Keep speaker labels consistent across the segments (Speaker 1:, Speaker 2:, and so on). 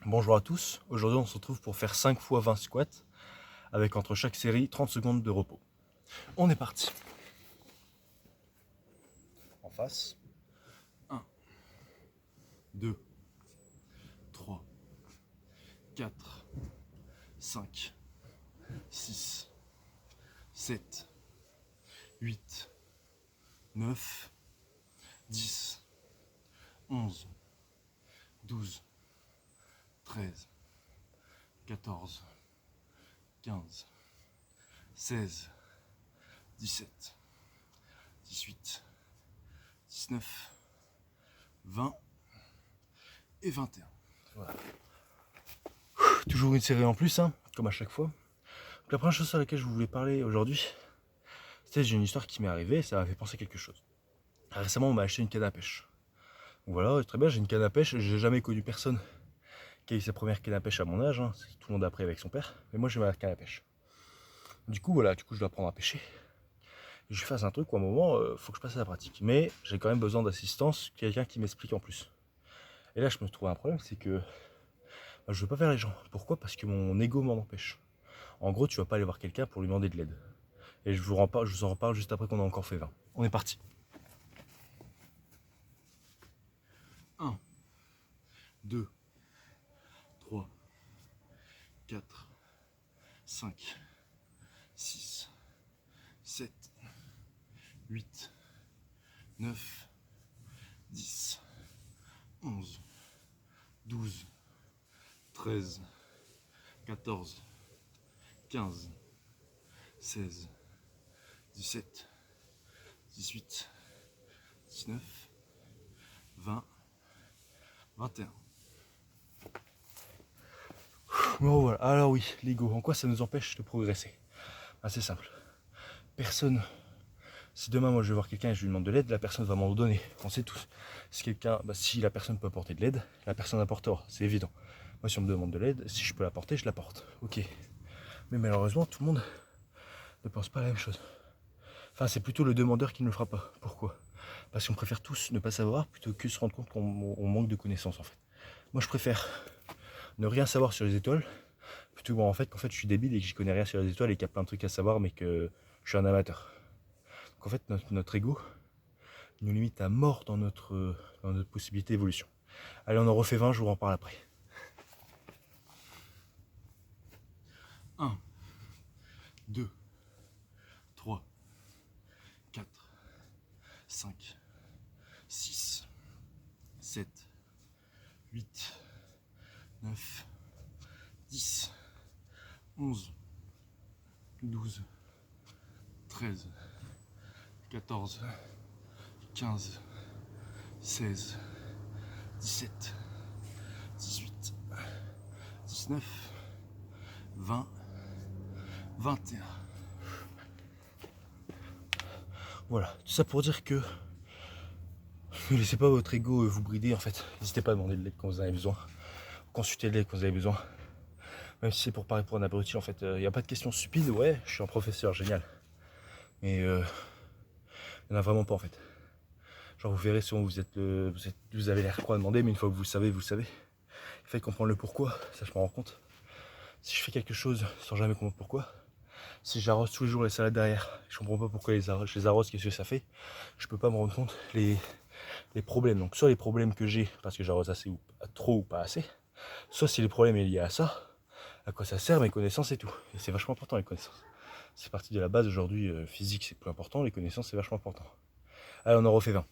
Speaker 1: Bonjour à tous, aujourd'hui on se retrouve pour faire 5 fois 20 squats avec entre chaque série 30 secondes de repos. On est parti. En face. 1, 2, 3, 4, 5, 6, 7, 8, 9, 10, 11, 12, 13, 14, 15, 16, 17, 18, 19, 20 et 21. Voilà. Toujours une série en plus, hein, comme à chaque fois. Donc, la première chose sur laquelle je voulais parler aujourd'hui, c'est j'ai une histoire qui m'est arrivée, ça m'a fait penser à quelque chose. Récemment, on m'a acheté une canne à pêche. Donc voilà, très bien, j'ai une canne à pêche, j'ai jamais connu personne qui a eu sa première canne à pêche à mon âge, hein. Tout le monde a appris avec son père, mais moi j'ai ma canne à pêche. Du coup, voilà, je dois apprendre à pêcher. Je fasse un truc où à un moment, faut que je passe à la pratique. Mais j'ai quand même besoin d'assistance, quelqu'un qui m'explique en plus. Et là, je me trouve un problème, c'est que je veux pas faire les gens. Pourquoi? Parce que mon ego m'en empêche. En gros, tu vas pas aller voir quelqu'un pour lui demander de l'aide. Et je vous en reparle juste après qu'on a encore fait 20. On est parti. 1, 2, 3, 4, 5, 6, 7, 8, 9, 10, 11, 12, 13, 14, 15, 16, 17, 18, 19, 20, 21. Bon voilà, alors oui, l'ego, en quoi ça nous empêche de progresser? C'est simple. Personne, si demain moi je vais voir quelqu'un et je lui demande de l'aide, la personne va m'en donner. On sait tous. Si la personne peut apporter de l'aide, la personne apportera, c'est évident. Moi si on me demande de l'aide, si je peux l'apporter, je l'apporte. Ok. Mais malheureusement, tout le monde ne pense pas la même chose. Enfin, c'est plutôt le demandeur qui ne le fera pas. Pourquoi? Parce qu'on préfère tous ne pas savoir plutôt que se rendre compte qu'on manque de connaissances en fait. Moi je préfère ne rien savoir sur les étoiles plutôt qu'en fait je suis débile et que j'y connais rien sur les étoiles et qu'il y a plein de trucs à savoir mais que je suis un amateur. Donc en fait notre ego nous limite à mort dans notre possibilité d'évolution. Allez, on en refait 20, je vous en parle après. 1, 2, 3, 4, 5, 6, 7, 8, 9, 10, 11, 12, 13, 14, 15, 16, 17, 18, 19, 20, 21. Voilà, tout ça pour dire que ne laissez pas votre ego vous brider en fait. N'hésitez pas à demander de l'aide quand vous en avez besoin. Consultez de l'aide quand vous avez besoin. Même si c'est pour parler pour un abruti en fait. Il n'y a pas de questions stupides, ouais, je suis un professeur, génial. Mais il n'y en a vraiment pas en fait. Genre vous verrez souvent vous avez l'air quoi à demander, mais une fois que vous savez, vous savez. Il faut comprendre le pourquoi, ça je m'en rends compte. Si je fais quelque chose sans jamais comprendre pourquoi, si j'arrose tous les jours les salades derrière, je comprends pas pourquoi je les arrose, qu'est-ce que ça fait, je peux pas me rendre compte les problèmes. Donc soit les problèmes que j'ai parce que j'arrose assez ou trop ou pas assez, soit si les problèmes est lié à ça, à quoi ça sert mes connaissances et tout. Et c'est vachement important les connaissances. C'est parti de la base aujourd'hui, physique c'est plus important, les connaissances c'est vachement important. Allez, on en refait 20.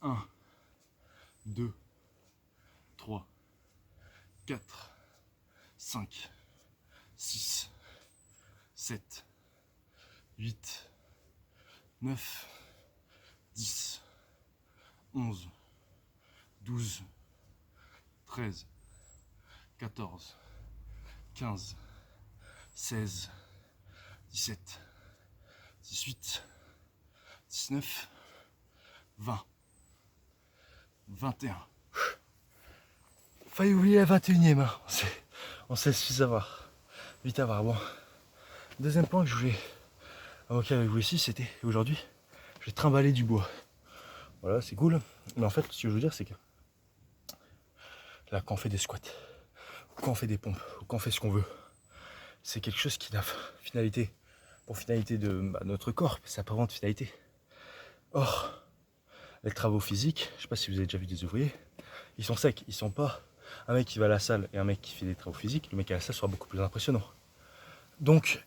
Speaker 1: 1, 2, 3, 4, 5, 6, 7, 8, 9, 10, 11, 12, 13, 14, 15, 16, 17, 18, 19, 20, 21. Failli oublier la 21e, hein. On sait savoir. Vite à voir. Bon. Deuxième point que je voulais évoquer avec vous ici, c'était aujourd'hui, j'ai trimballé du bois. Voilà, c'est cool. Mais en fait, ce que je veux dire, c'est que là, quand on fait des squats, ou quand on fait des pompes, ou quand on fait ce qu'on veut, c'est quelque chose qui n'a finalité, pour finalité de notre corps, ça n'a pas vraiment de finalité. Or, les travaux physiques, je ne sais pas si vous avez déjà vu des ouvriers, ils sont secs, ils sont pas. Un mec qui va à la salle et un mec qui fait des travaux physiques, le mec à la salle sera beaucoup plus impressionnant. Donc,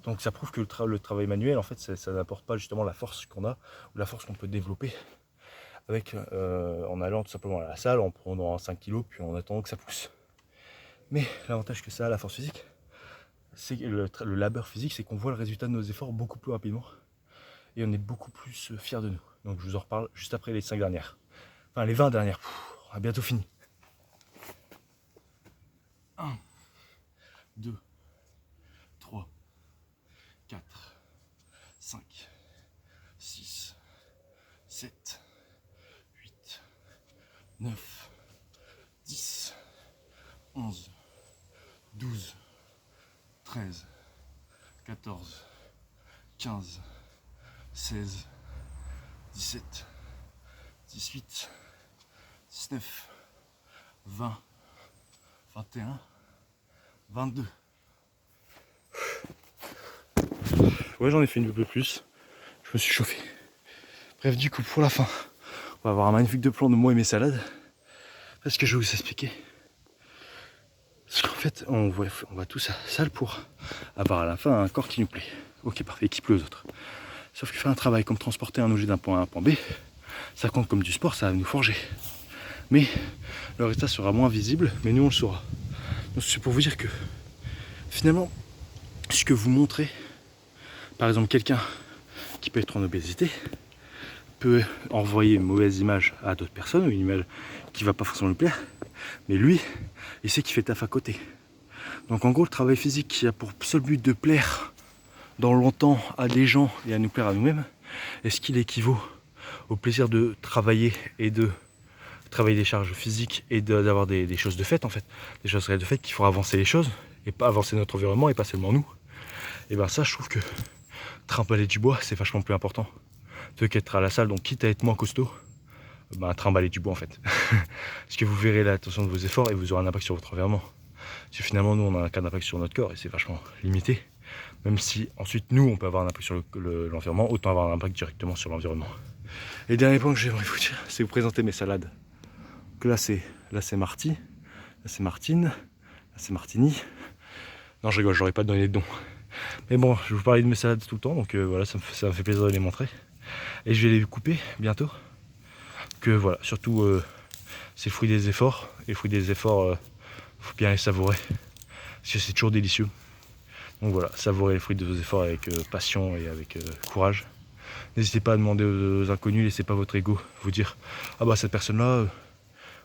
Speaker 1: donc ça prouve que le travail manuel, en fait, ça n'apporte pas justement la force qu'on a, ou la force qu'on peut développer avec, en allant tout simplement à la salle, en prenant 5 kg, puis en attendant que ça pousse. Mais l'avantage que ça a, la force physique, c'est le labeur physique, c'est qu'on voit le résultat de nos efforts beaucoup plus rapidement. Et on est beaucoup plus fiers de nous. Donc je vous en reparle juste après les 5 dernières. Enfin les 20 dernières. On a bientôt fini. 1, 2, 3, 4, 5, 6, 7, 8, 9, 10, 11, 12, 13, 14, 15, 16, 17, 18, 19, 20, 21, 22. Ouais, j'en ai fait une peu plus. Je me suis chauffé. Bref, du coup, pour la fin, on va avoir un magnifique de plan de moi et mes salades. Parce que je vais vous expliquer. Parce qu'en fait, on va tous à la salle pour avoir à la fin un corps qui nous plaît. Ok, parfait, qui plaît aux autres. Sauf que faire un travail comme transporter un objet d'un point A à un point B, ça compte comme du sport, ça va nous forger. Mais le résultat sera moins visible, mais nous on le saura. Donc c'est pour vous dire que finalement, ce que vous montrez, par exemple quelqu'un qui peut être en obésité, peut envoyer une mauvaise image à d'autres personnes, ou une image qui va pas forcément lui plaire, mais lui, il sait qu'il fait taf à côté. Donc en gros, le travail physique qui a pour seul but de plaire dans longtemps à des gens et à nous plaire à nous-mêmes, est-ce qu'il équivaut au plaisir de travailler et de travailler des charges physiques et d'avoir des choses de fait en fait, des choses réelles de fait qui font avancer les choses et pas avancer notre environnement et pas seulement nous. Et ben ça, je trouve que trimballer du bois, c'est vachement plus important qu'être à la salle. Donc quitte à être moins costaud, trimballer du bois en fait. Parce que vous verrez l'attention de vos efforts et vous aurez un impact sur votre environnement. Parce que finalement, nous, on a un cas d'impact sur notre corps et c'est vachement limité. Même si ensuite, nous, on peut avoir un impact sur l'environnement, autant avoir un impact directement sur l'environnement. Et le dernier point que j'aimerais vous dire, c'est vous présenter mes salades. Donc là, c'est Marty, là, c'est Martine, là, c'est Martini. Non, je rigole, j'aurais pas donné de dons. Mais bon, je vais vous parler de mes salades tout le temps, donc voilà, ça me fait plaisir de les montrer. Et je vais les couper bientôt. Que voilà, surtout, c'est le fruit des efforts. Et le fruit des efforts, faut bien les savourer. Parce que c'est toujours délicieux. Donc voilà, savourez les fruits de vos efforts avec passion et avec courage. N'hésitez pas à demander aux inconnus, laissez pas votre ego vous dire ah bah cette personne-là,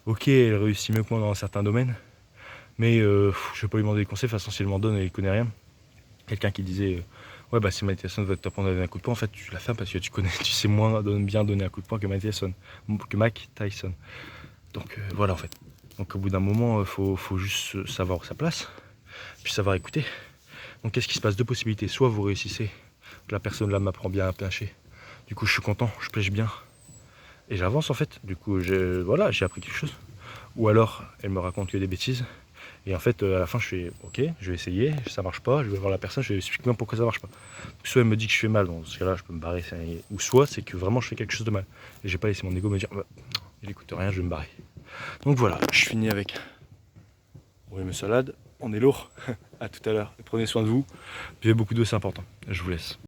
Speaker 1: ok, elle réussit mieux que moi dans certains domaines, mais je vais pas lui demander des conseils, de toute façon si elle m'en donne, elle connaît rien. Quelqu'un qui disait ouais bah si Mike Tyson veut t'apprendre à donner un coup de poing, en fait tu l'as fait parce que tu sais moins bien donner un coup de poing que Mike Tyson. Donc voilà en fait. Donc au bout d'un moment, faut juste savoir sa place, puis savoir écouter. Donc qu'est-ce qui se passe? Deux possibilités. Soit vous réussissez, que la personne là m'apprend bien à pêcher. Du coup je suis content, je pêche bien. Et j'avance en fait. Du coup j'ai appris quelque chose. Ou alors elle me raconte que des bêtises. Et en fait à la fin je fais ok, je vais essayer, ça marche pas, je vais voir la personne, je vais expliquer bien pourquoi ça marche pas. Soit elle me dit que je fais mal, dans ce cas là je peux me barrer. Ou soit c'est que vraiment je fais quelque chose de mal. Et j'ai pas laissé mon ego me dire il écoute rien, je vais me barrer. Donc voilà, je finis avec mes salades. On est lourd. À tout à l'heure. Prenez soin de vous. Buvez beaucoup d'eau, c'est important. Je vous laisse.